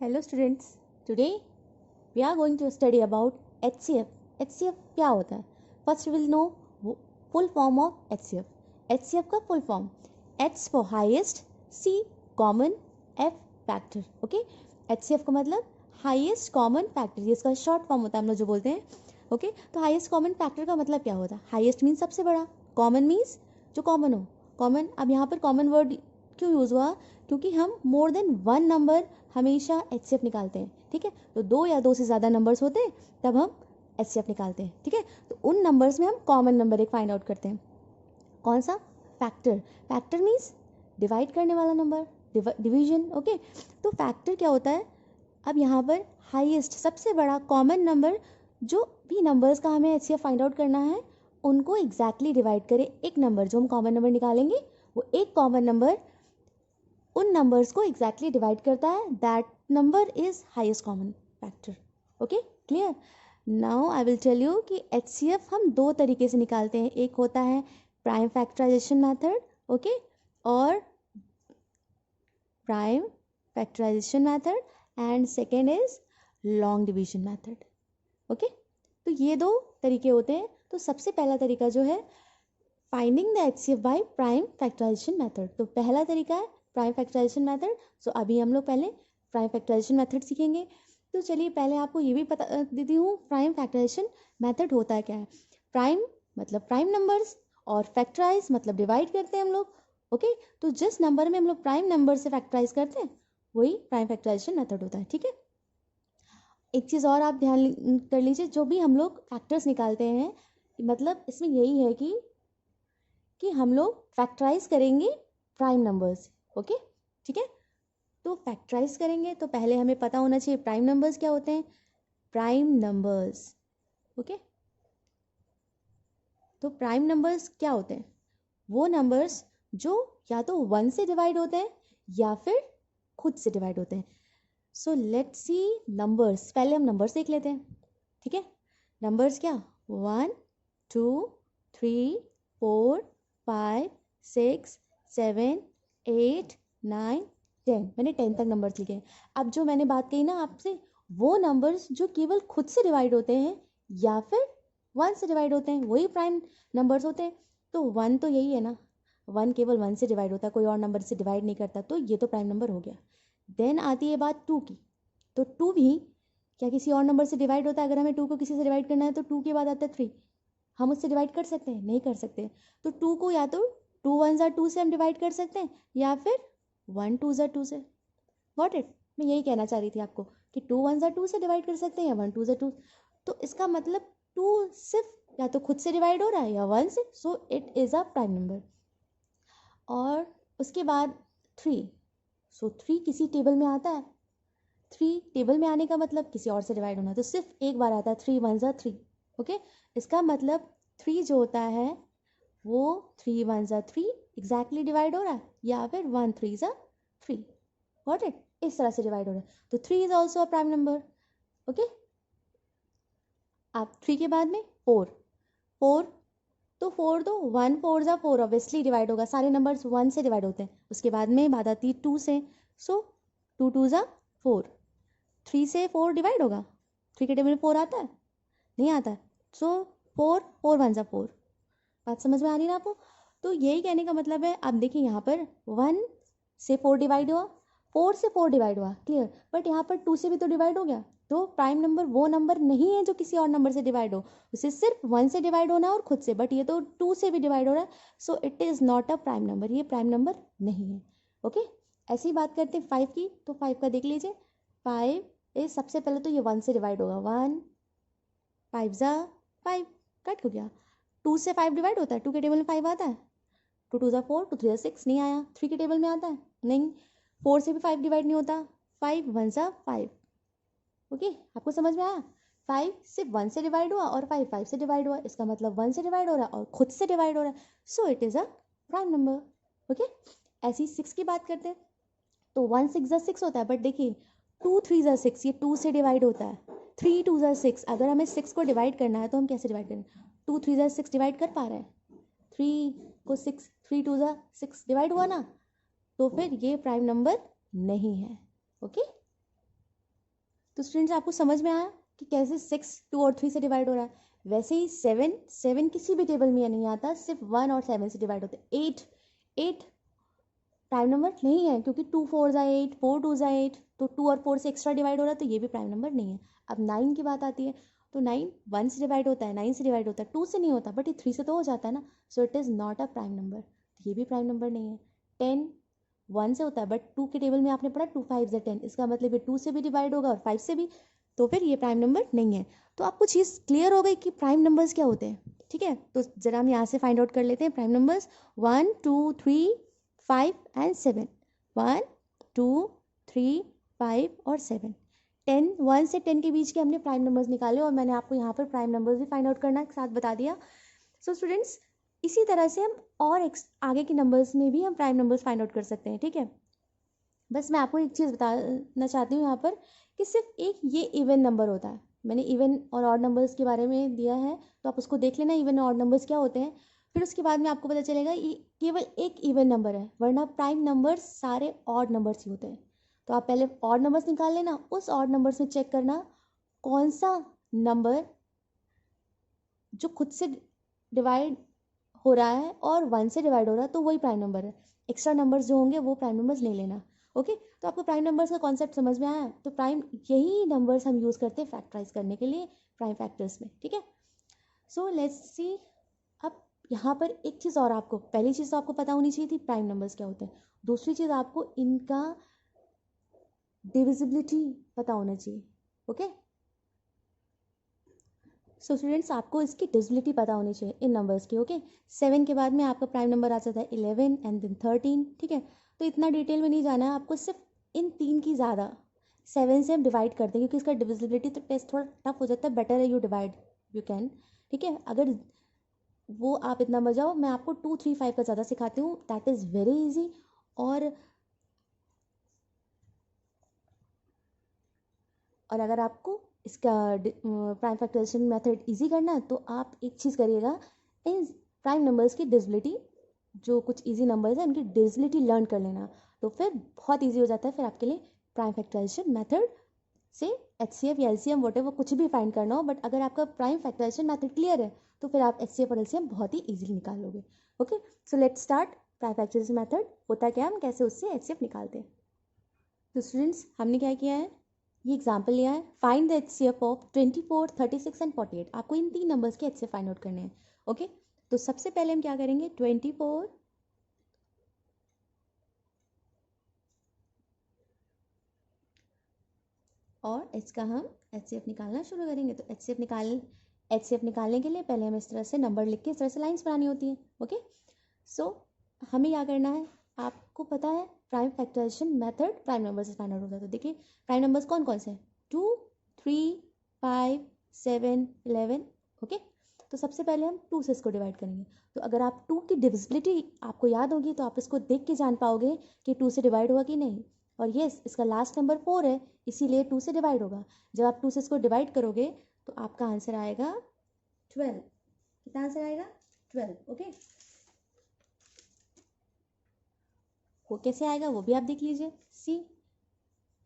Hello students, today we are going to study about HCF. HCF क्या होता है? First we will know full form of HCF. HCF का full form H for highest, C common, F factor. Okay? HCF का मतलब highest common factor. ये इसका short form होता है हम लोग जो बोलते हैं. Okay? तो highest common factor का मतलब क्या होता है? Highest means सबसे बड़ा, common means जो common हो. Common, अब यहाँ पर common word क्यों यूज़ हुआ? क्योंकि हम मोर देन वन नंबर हमेशा HCF निकालते हैं. ठीक है, तो दो या दो से ज़्यादा नंबर्स होते हैं तब हम HCF निकालते हैं. ठीक है, तो उन नंबर्स में हम कॉमन नंबर एक फाइंड आउट करते हैं. कौन सा? फैक्टर. फैक्टर मीन्स डिवाइड करने वाला नंबर, डिवीजन. ओके, तो फैक्टर क्या होता है? अब यहाँ पर हाईएस्ट सबसे बड़ा कॉमन नंबर, जो भी नंबर्स का हमें HCF फाइंड आउट करना है उनको एग्जैक्टली डिवाइड करे. एक नंबर जो हम कॉमन नंबर निकालेंगे वो एक कॉमन नंबर उन नंबर्स को एग्जैक्टली डिवाइड करता है. That number is highest common factor. Okay, clear? Now I will tell you कि HCF हम दो तरीके से निकालते हैं. एक होता है प्राइम फैक्टराइजेशन मेथड, ओके, और prime factorization method, and second is long division method. Okay, तो ये दो तरीके होते हैं. तो सबसे पहला तरीका जो है finding the HCF by prime factorization method. तो पहला तरीका है प्राइम फैक्टराइजेशन मेथड. सो अभी हम लोग पहले प्राइम फैक्टराइजेशन मेथड सीखेंगे. तो चलिए पहले आपको ये भी पता देती हूँ प्राइम फैक्टराइजेशन मेथड होता है क्या है. प्राइम मतलब प्राइम नंबर्स और फैक्टराइज मतलब डिवाइड करते हैं हम लोग. ओके, तो जिस नंबर में हम लोग प्राइम नंबर से फैक्टराइज करते हैं वही प्राइम फैक्टराइजेशन मेथड होता है. ठीक है, एक चीज़ और आप ध्यान कर लीजिए, जो भी हम लोग फैक्टर्स निकालते हैं मतलब इसमें यही है कि हम लोग फैक्टराइज करेंगे प्राइम नंबर्स. ओके, ठीक है, तो फैक्टराइज करेंगे तो पहले हमें पता होना चाहिए प्राइम नंबर्स क्या होते हैं. प्राइम नंबर्स, ओके, तो प्राइम नंबर्स क्या होते हैं? वो नंबर्स जो या तो वन से डिवाइड होते हैं या फिर खुद से डिवाइड होते हैं. So let's see numbers. पहले हम नंबर्स देख लेते हैं. ठीक है, नंबर्स क्या? 1 2 3 4 5 6 7 8 9 10. मैंने 10 तक नंबर्स लिखे. अब जो मैंने बात कही ना आपसे, वो नंबर्स जो केवल खुद से डिवाइड होते हैं या फिर वन से डिवाइड होते हैं वही प्राइम नंबर्स होते हैं. तो वन तो यही है ना, वन केवल वन से डिवाइड होता है, कोई और नंबर से डिवाइड नहीं करता, तो ये तो प्राइम नंबर हो गया. देन आती है बात टू की. तो टू भी क्या किसी और नंबर से डिवाइड होता है? अगर हमें टू को किसी से डिवाइड करना है तो टू के बाद आता है थ्री. हम उससे डिवाइड कर सकते हैं? नहीं कर सकते. तो टू को या तो टू वन ज़ा टू से हम डिवाइड कर सकते हैं या फिर वन टू ज़ा टू से. Got it? मैं यही कहना चाह रही थी आपको कि टू वन ज़ा टू से डिवाइड कर सकते हैं या वन टू ज़ा टू. तो इसका मतलब टू सिर्फ या तो खुद से डिवाइड हो रहा है या वन से. So it is a prime number. और उसके बाद थ्री. सो थ्री किसी टेबल में आता है. थ्री टेबल में आने का मतलब किसी और से डिवाइड होना, तो सिर्फ एक बार आता है. थ्री वन ज़ा थ्री. ओके, इसका मतलब थ्री जो होता है वो थ्री वन ज़ा थ्री एग्जैक्टली डिवाइड हो रहा है या फिर वन थ्री ज़ा थ्री. Got it? इस तरह से डिवाइड हो रहा है. तो three is also a prime number. Okay, अब थ्री के बाद में फोर. फोर तो फोर तो वन फोर ज़ा फोर ऑब्वियसली डिवाइड होगा, सारे नंबर्स वन से डिवाइड होते हैं. उसके बाद में बात आती है टू से. सो टू टू ज़ा फोर. थ्री से फोर डिवाइड होगा? थ्री के टेबल में फोर आता है? नहीं आता है. सो फोर फोर वन ज़ा फोर. बात समझ में आ रही है ना आपको? तो यही कहने का मतलब है. आप देखिए यहाँ पर वन से फोर डिवाइड हुआ, फोर से फोर डिवाइड हुआ, क्लियर. बट यहाँ पर टू से भी तो डिवाइड हो गया. तो प्राइम नंबर वो नंबर नहीं है जो किसी और नंबर से डिवाइड हो, उसे सिर्फ वन से डिवाइड होना है और खुद से. बट ये तो टू से भी डिवाइड हो रहा है. So it is not a prime number. ये प्राइम नंबर नहीं है. ओके, ऐसी बात करते हैं फाइव की. तो फाइव का देख लीजिए. फाइव इज सबसे पहले तो ये वन से डिवाइड होगा. वन फाइव ज़ा फाइव, कट हो गया. टू से फाइव डिवाइड होता है? टू के टेबल में फाइव आता है? टू टू ज़ा फोर, टू थ्री ज़ा सिक्स, नहीं आया. थ्री के टेबल में आता है? नहीं. फोर से भी फाइव डिवाइड नहीं होता. फाइव वन ज़ा फाइव. ओके, आपको समझ में आया? फाइव सिर्फ वन से डिवाइड हुआ और फाइव फाइव से डिवाइड हुआ. इसका मतलब वन से डिवाइड हो रहा है और खुद से डिवाइड हो रहा है. So it is a prime number. Okay, ऐसी सिक्स की बात करते हैं. तो वन सिक्स ज़ा सिक्स होता है. बट देखिए टू थ्री ज़ा सिक्स, ये टू से डिवाइड होता है. थ्री टू ज़ा सिक्स. अगर हमें सिक्स को डिवाइड करना है तो हम कैसे डिवाइड करें? टू थ्री ज़ा सिक्स डिवाइड कर पा रहे हैं? थ्री को सिक्स, थ्री टू ज़ा सिक्स डिवाइड हुआ ना. तो फिर ये प्राइम नंबर नहीं है. ओके, तो स्टूडेंट्स आपको समझ में आया कि कैसे 6 2 और 3 से डिवाइड हो रहा है। वैसे ही 7 किसी भी टेबल में नहीं आता, सिर्फ 1 और 7 से डिवाइड होते हैं। 8 प्राइम नंबर नहीं है, क्योंकि 2 4 ज़ा 8, 4 2 ज़ा 8, तो 2 और 4 से एक्स्ट्रा डिवाइड हो रहा है, तो ये भी प्राइम नंबर नहीं है। अब 9 की बात आती है, तो 9 1 से डिवाइड होता है, 9 से डिवाइड होता है, 2 से नहीं होता, बट ये 3 से तो हो जाता है ना, so it is not a prime number, तो ये भी प्राइम नंबर नहीं है। 10 1 से होता है, बट 2 के टेबल में आपने पढ़ा 2 5 ज़ा 10, इसका मतलब ये 2 से भी डिवाइड होगा और 5 से भी, तो फिर ये प्राइम नंबर नहीं है। तो आपको चीज़ क्लियर हो गई कि प्राइम नंबर्स क्या होते हैं, ठीक है। तो ज़रा हम यहाँ से फाइंड आउट कर लेते हैं प्राइम नंबर्स। 1 2 3 5 एंड 7। 1 2 3 5 और 7। 1 से 10 के बीच के हमने प्राइम नंबर्स निकाले, और मैंने आपको यहाँ पर प्राइम नंबर्स भी फाइंड आउट करना के साथ बता दिया। सो स्टूडेंट्स, इसी तरह से हम और आगे के नंबर्स में भी हम प्राइम नंबर्स फाइंड आउट कर सकते हैं, ठीक है। बस मैं आपको एक चीज़ बताना चाहती हूँ यहाँ पर कि सिर्फ एक ये इवन नंबर होता है। मैंने इवन और ऑड नंबर्स के बारे में दिया है, तो आप उसको देख लेना, इवन और ऑड नंबर्स क्या होते हैं। फिर उसके बाद में आपको पता चलेगा ये केवल एक इवन नंबर है, वरना प्राइम नंबर्स सारे ऑड नंबर्स ही होते हैं। तो आप पहले ऑड नंबर्स निकाल लेना, उस ऑड नंबर्स में चेक करना कौन सा नंबर जो खुद से डिवाइड हो रहा है और 1 से डिवाइड हो रहा है, तो वही प्राइम नंबर है। एक्स्ट्रा नंबर्स जो होंगे वो प्राइम नंबर्स नहीं लेना। ओके, तो आपको प्राइम नंबर्स का कॉन्सेप्ट समझ में आया। तो प्राइम यही नंबर्स हम यूज़ करते हैं फैक्टराइज करने के लिए प्राइम फैक्टर्स में, ठीक है। So let's see. अब यहाँ पर एक चीज़ और, आपको पहली चीज़ तो आपको पता होनी चाहिए थी प्राइम नंबर्स क्या होते हैं। दूसरी चीज़ आपको इनका डिविजिबिलिटी पता होना चाहिए। ओके, सो स्टूडेंट्स, आपको इसकी डिविजिबिलिटी पता होनी चाहिए इन नंबर्स की। ओके, 7 के बाद में आपका प्राइम नंबर आ जाता है 11 एंड देन 13, ठीक है। तो इतना डिटेल में नहीं जाना है आपको, सिर्फ इन 3 की ज़्यादा 7 से हम डिवाइड करते हैं, क्योंकि इसका डिविजिबिलिटी तो टेस्ट थोड़ा टफ हो जाता है। बेटर है यू डिवाइड, यू कैन, ठीक है। अगर वो आप इतना बजाओ, मैं आपको 2 3 5 का ज़्यादा सिखाती हूँ, दैट इज़ वेरी ईजी। और अगर आपको इसका प्राइम फैक्टराइजेशन मेथड इजी करना है, तो आप एक चीज़ करिएगा, इन प्राइम नंबर्स की डिविजिबिलिटी, जो कुछ इजी नंबर्स हैं उनकी डिविजिबिलिटी लर्न कर लेना, तो फिर बहुत इजी हो जाता है फिर आपके लिए प्राइम फैक्टराइजेशन मेथड से HCF या LCM वॉटेवर कुछ भी फाइंड करना हो। बट अगर आपका प्राइम फैक्टराइजेशन मेथड क्लियर है, तो फिर आप HCF और LCM बहुत ही ईजिली निकाल लोगे। Okay, so let's start prime factorization method. होता क्या, हम कैसे उससे HCF निकालते हैं। तो स्टूडेंट्स, हमने क्या किया है, ये एग्जाम्पल लिया है। Find the HCF of 24 36 and 48। आपको इन 3 नंबर्स के HCF फाइंड आउट करने हैं। ओके, तो सबसे पहले हम क्या करेंगे, 24 और इसका हम HCF निकालना शुरू करेंगे। तो HCF निकालने के लिए पहले हमें इस तरह से नंबर लिख के इस तरह से लाइन्स बनानी होती हैं। ओके, सो हमें क्या करना है, आपको पता है prime factorization method prime number से फाइंड आउट होता है। तो देखिए प्राइम नंबर्स कौन कौन से हैं, 2 3 5 7 11। ओके, तो सबसे पहले हम 2 से इसको डिवाइड करेंगे। तो अगर आप 2 की डिविजिबिलिटी आपको याद होगी, तो आप इसको देख के जान पाओगे कि 2 से डिवाइड हुआ कि नहीं। और यस, इसका लास्ट नंबर 4 है, इसीलिए 2 से डिवाइड होगा। जब आप 2 से इसको डिवाइड करोगे तो आपका आंसर आएगा 12। कितना आंसर आएगा, 12। ओके, वो कैसे आएगा वो भी आप देख लीजिए। सी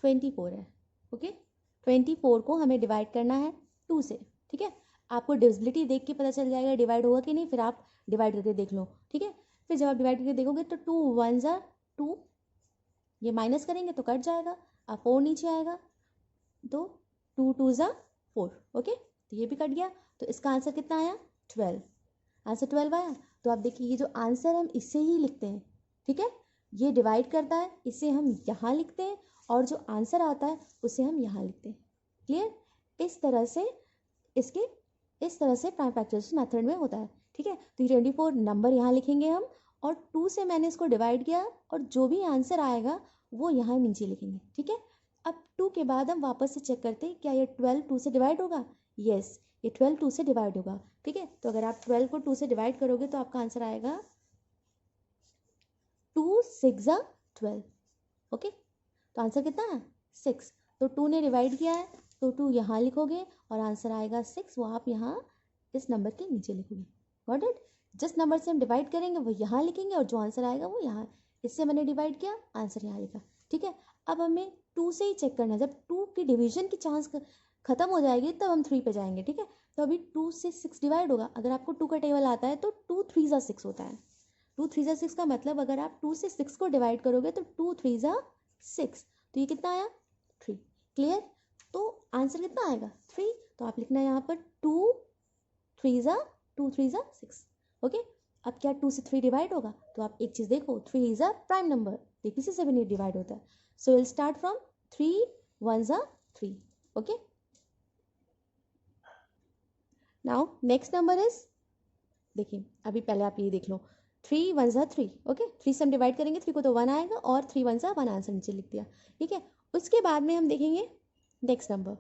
24 है। ओके, 24 को हमें डिवाइड करना है 2 से, ठीक है। आपको डिविजिबिलिटी देख के पता चल जाएगा डिवाइड होगा कि नहीं, फिर आप डिवाइड करके देख लो, ठीक है। फिर जब आप डिवाइड करके देखोगे तो 2 1 ज़ा 2, ये माइनस करेंगे तो कट जाएगा, अब 4 नीचे आएगा, तो 2 2 ज़ा 4। ओके, तो ये भी कट गया, तो इसका आंसर कितना आया, 12। आंसर 12 आया। तो आप देखिए ये जो आंसर है हम इससे ही लिखते हैं, ठीक है। ये डिवाइड करता है, इसे हम यहाँ लिखते हैं, और जो आंसर आता है उसे हम यहाँ लिखते हैं। क्लियर, इस तरह से प्राइम फैक्टराइजेशन मेथड में होता है, ठीक है। तो 24 नंबर यहाँ लिखेंगे हम, और 2 से मैंने इसको डिवाइड किया, और जो भी आंसर आएगा वो यहाँ नीचे लिखेंगे, ठीक है। अब 2 के बाद हम वापस से चेक करते हैं क्या ये 12 2 से डिवाइड होगा। यस, ये 12 2 से डिवाइड होगा, ठीक है। तो अगर आप 12 को 2 से डिवाइड करोगे तो आपका आंसर आएगा 2 6 ज़ा 12। ओके, तो आंसर कितना है, 6। तो 2 ने डिवाइड किया है, तो 2 यहाँ लिखोगे और आंसर आएगा 6, वो आप यहाँ इस नंबर के नीचे लिखोगे। गॉट इट, जिस नंबर से हम डिवाइड करेंगे वो यहाँ लिखेंगे, और जो आंसर आएगा वो यहाँ, इससे मैंने डिवाइड किया, आंसर यहाँ लिखा। ठीक है, अब हमें 2 से ही चेक करना है। जब 2 की डिवीजन की चांस खत्म हो जाएगी तब हम 3 पे जाएंगे। ठीक है, तो अभी 2 से 6 डिवाइड होगा। अगर आपको 2 का टेबल आता है तो 2 3 जा 6 होता है। 2 3 जा 6 का मतलब अगर आप 2 से 6 को डिवाइड करोगे तो 2 3 जा 6, तो ये कितना आया 3। क्लियर, तो आंसर कितना आएगा 3। तो आप लिखना है यहाँ पर 2 3 जा 6। ओके, अब क्या 2 से 3 डिवाइड होगा? तो आप एक चीज़ देखो, 3 इज अ प्राइम नंबर, ये किसी से भी नहीं डिवाइड होता है। सो विल स्टार्ट फ्रॉम 3 1 जा 3। Okay, now next number is, देखिए अभी पहले आप ये देख लो, 3 1 जा 3। ओके, 3 से हम डिवाइड करेंगे 3 को तो 1 आएगा, और 3 1 जा 1 आंसर नीचे लिख दिया। ठीक है, उसके बाद में हम देखेंगे नेक्स्ट नंबर।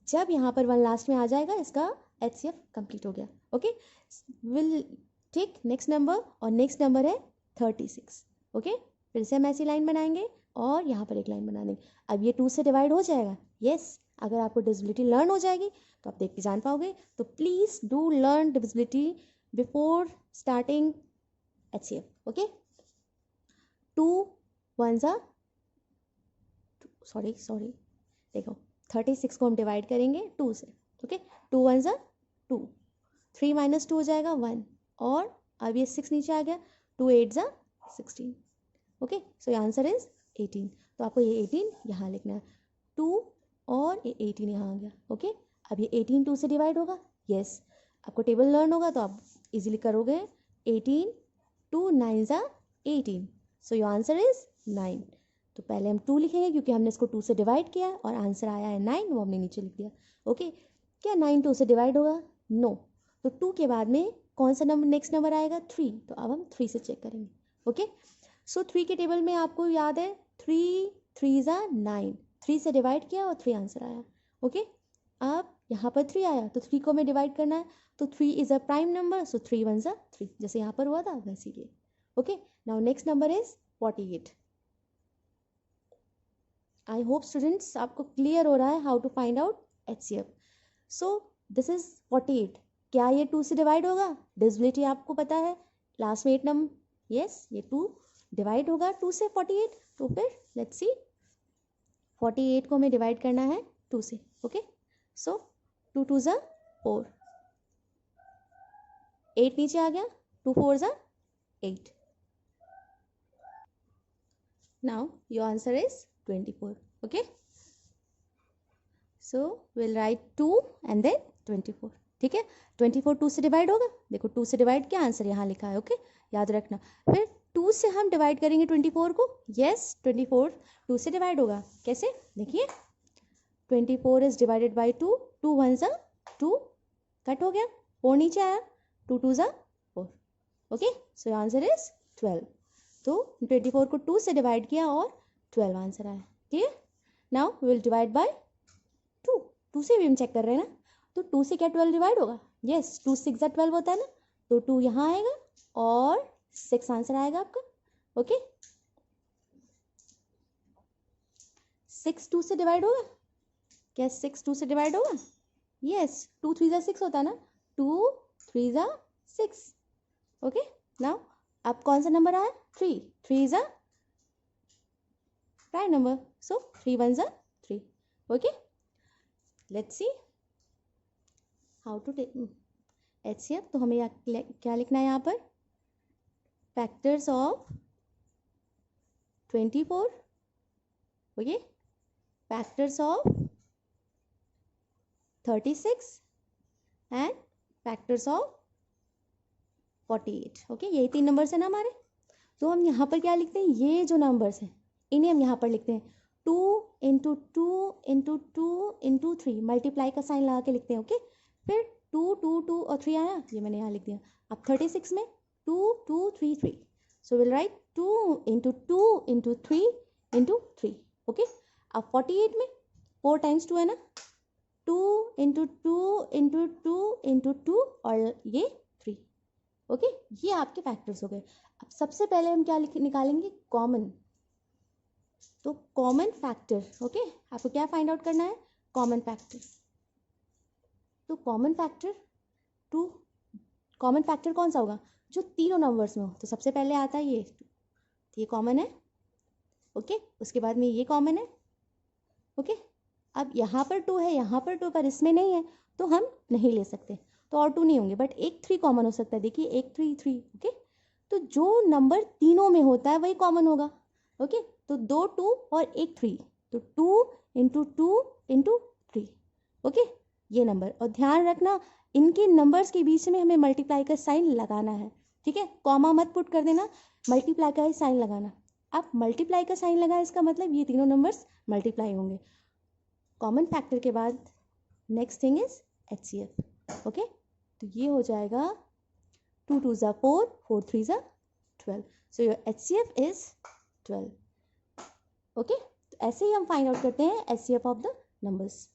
जब यहाँ पर 1 लास्ट में आ जाएगा इसका HCF कंप्लीट हो गया। Okay, will take next number, और नेक्स्ट नंबर है 36। ओके, फिर से हम ऐसी लाइन बनाएंगे और यहाँ पर एक लाइन बना देंगे। अब ये 2 से डिवाइड हो जाएगा। यस, अगर आपको डिविजिबिलिटी लर्न हो जाएगी तो आप देख के जान पाओगे। तो please do learn divisibility before starting HCF। Okay, 2 1 जा सॉरी देखो 36 को हम डिवाइड करेंगे 2 से। ओके, 2 1 जा 2, 3 माइनस 2 हो जाएगा 1, और अब ये 6 नीचे आ गया, 2 8 जा 16। ओके, सो ये आंसर इज 18। तो आपको ये 18 यहाँ लिखना है, 2 और ये 18 यहाँ आ गया। ओके, अब ये 18 2 से डिवाइड होगा। यस, आपको टेबल लर्न होगा तो आप इजीली करोगे। 18 2 9 जा 18, सो योर आंसर इज 9। तो पहले हम 2 लिखेंगे क्योंकि हमने इसको 2 से डिवाइड किया है और आंसर आया है 9, वो हमने नीचे लिख दिया। ओके, क्या 9 2 से डिवाइड होगा? नो। तो 2 के बाद में कौन सा नंबर नेक्स्ट नंबर आएगा? 3। तो अब हम 3 से चेक करेंगे। ओके, सो 3 के टेबल में आपको याद है 3 3 जा 9, 3 से डिवाइड किया और 3 आंसर आया। ओके, अब यहाँ पर 3 आया तो 3 को हमें डिवाइड करना है, तो 3 is a prime number, so 3 1 जा 3, जैसे यहाँ पर हुआ था वैसे ही। Okay, now next number is 48। I hope students आपको क्लियर हो रहा है how to find out HCF। So this is 48। क्या ये 2 से डिवाइड होगा? डिविजिबिलिटी आपको पता है, लास्ट में 8 नंबर। यस, ये 2 डिवाइड होगा 2 से 48। तो फिर लेट्स सी, 48 को हमें डिवाइड करना है 2 से। ओके, सो 2 2 जा 4, 8 नीचे आ गया, 2 4 जा 8। Now your answer is 24। Okay, so will write 2 and then 24। ठीक है, 24 2 से डिवाइड होगा। देखो 2 से डिवाइड किया, आंसर यहाँ लिखा है। ओके, याद रखना। फिर 2 से हम डिवाइड करेंगे 24 को। यस, 24 2 से डिवाइड होगा। कैसे? देखिए 24 इज डिवाइडेड बाई 2, 2 1 जा 2, कट हो गया, 4 नीचे आया, 2 2 जा 4। Okay, so answer is 12। तो 24 को 2 से डिवाइड किया और 12 आंसर आया। Clear? Now we will divide by 2। 2 से भी हम चेक कर रहे हैं ना, तो 2 से क्या 12 डिवाइड होगा? यस, 2 6 जा 12 होता है ना, तो 2 यहाँ आएगा और 6 आंसर आएगा आपका। ओके, 6 2 से डिवाइड होगा क्या? 6 2 से डिवाइड होगा? यस, 2 3 जा 6 होता है ना, 2 3 जा 6। ओके, नाउ अब कौन सा नंबर आया? 3 3 is a prime number, so 3 1 जा 3। Okay, let's see how to take HCF। तो हमें क्या लिखना है यहाँ पर? Factors of 24। Okay, factors of 36 and factors of 48। Okay, यही 3 नंबर्स है ना हमारे। तो हम यहाँ पर क्या लिखते हैं? ये जो नंबर्स हैं इन्हें हम यहाँ पर लिखते हैं 2 इंटू 2 इंटू 2 इंटू 3, मल्टीप्लाई का साइन लगा के लिखते हैं। ओके, फिर 2 2 2 और 3 आया, ये मैंने यहाँ लिख दिया। अब 36 में 2 2 3 3, सो will write 2 into 2 into 3 into 3। Okay, अब 48 में 4 टाइम्स 2 है ना, 2 इंटू 2 इंटू 2 इंटू 2 और ये 3। ओके, ये आपके फैक्टर्स हो गए। अब सबसे पहले हम क्या निकालेंगे? कॉमन। तो कॉमन फैक्टर। ओके, आपको क्या फाइंड आउट करना है? Common factor. तो कॉमन फैक्टर कॉमन फैक्टर कौन सा होगा? जो तीनों नंबर्स में हो। तो सबसे पहले आता है ये, तो ये कॉमन है। ओके, उसके बाद में ये कॉमन है। ओके, अब यहाँ पर 2 है, यहाँ पर 2 पर इसमें नहीं है, तो हम नहीं ले सकते, तो और 2 नहीं होंगे, बट एक 3 कॉमन हो सकता है। देखिए 1 3 3। ओके, तो जो नंबर तीनों में होता है वही कॉमन होगा। ओके, तो 2 2 और 1 3, तो 2 इंटू 2 इंटू 3। ओके, ये नंबर, और ध्यान रखना इनके नंबर्स के बीच में हमें मल्टीप्लाई का साइन लगाना है। ठीक है, कॉमा मत पुट कर देना, मल्टीप्लाई का ही साइन लगाना। आप मल्टीप्लाई का साइन लगाए, इसका मतलब ये तीनों नंबर्स मल्टीप्लाई होंगे। कॉमन फैक्टर के बाद next thing is HCF। Okay, तो ये हो जाएगा 2 2 ज़ा 4, 4 3 ज़ा 12। So your HCF is 12। Okay, तो ऐसे ही हम फाइंड आउट करते हैं HCF ऑफ द नंबर्स।